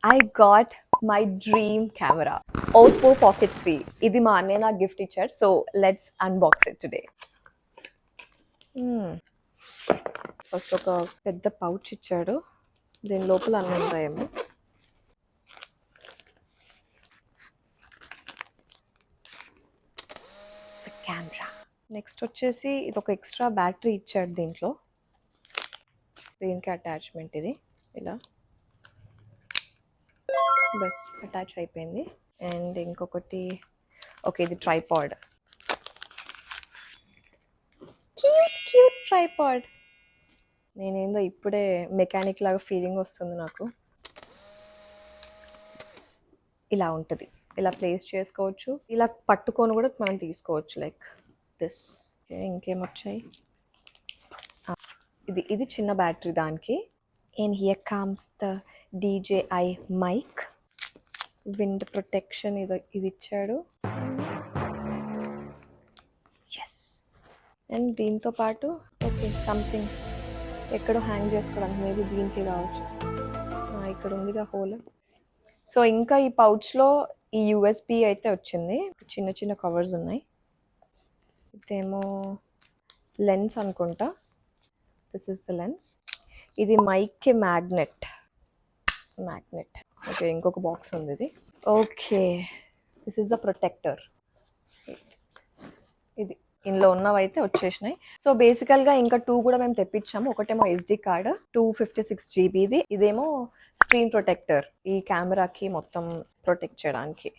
I got my dream camera, Osmo Pocket 3. ఇది మా అన్నయ్య నాకు గిఫ్ట్ ఇచ్చాడు. So let's unbox it today. First ఒక పెద్ద పౌచ్ ఇచ్చాడు. దీని లోపల అన్నీ ఉంటాయేమో. కెమెరా. నెక్స్ట్ వచ్చేసి ఇది ఒక ఎక్స్ట్రా బ్యాటరీ ఇచ్చాడు దీంట్లో. దీనికి అటాచ్మెంట్ ఇది ఇలా బస్ అటాచ్ అయిపోయింది. అండ్ ఇంకొకటి ఓకే ఇది ట్రైపాడ్, క్యూట్ ట్రైపాడ్. నేనేందో ఇప్పుడే మెకానిక్ లాగా ఫీలింగ్ వస్తుంది నాకు. ఇలా ఉంటుంది, ఇలా ప్లేస్ చేసుకోవచ్చు, ఇలా పట్టుకొని కూడా మనం తీసుకోవచ్చు లైక్ దిస్. ఇంకేమొచ్చాయి, ఇది చిన్న బ్యాటరీ దానికి. And here comes the DJI mic, wind protection ఇది ఇచ్చాడు. ఎస్. అండ్ దీంతో పాటు ఓకే సంథింగ్ ఎక్కడో హ్యాంగ్ చేసుకోవడానికి, మేబీ దీనికి కావచ్చు. ఇక్కడ ఉందిగా హోల్. సో ఇంకా ఈ పౌచ్లో ఈ USB అయితే వచ్చింది. చిన్న చిన్న కవర్స్ ఉన్నాయి. ఇదేమో లెన్స్ అనుకుంటా. This is the lens. ఇది మైక్కి మ్యాగ్నెట్. ఓకే ఇంకొక బాక్స్ ఉంది ఇది. Okay this is the protector. ఇది ఇందులో ఉన్నవైతే వచ్చేసినాయి. సో బేసికల్గా ఇంకా 2 కూడా మేము తెప్పించాము. ఒకటేమో SD కార్డ్ 256 GBది, ఇదేమో స్క్రీన్ ప్రొటెక్టర్ ఈ కెమెరాకి మొత్తం ప్రొటెక్ట్ చేయడానికి.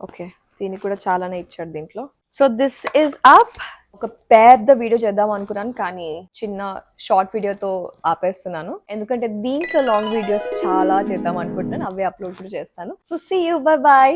ఓకే దీనికి కూడా చాలానే ఇచ్చాడు దీంట్లో. So this is up. ఒక పెద్ద వీడియో చేద్దాం అనుకున్నాను కానీ చిన్న షార్ట్ వీడియోతో ఆపేస్తున్నాను, ఎందుకంటే దీంట్లో లాంగ్ వీడియోస్ చాలా చేద్దాం అనుకుంటున్నాను. అవే అప్లోడ్ కూడా చేస్తాను. So see you, bye bye.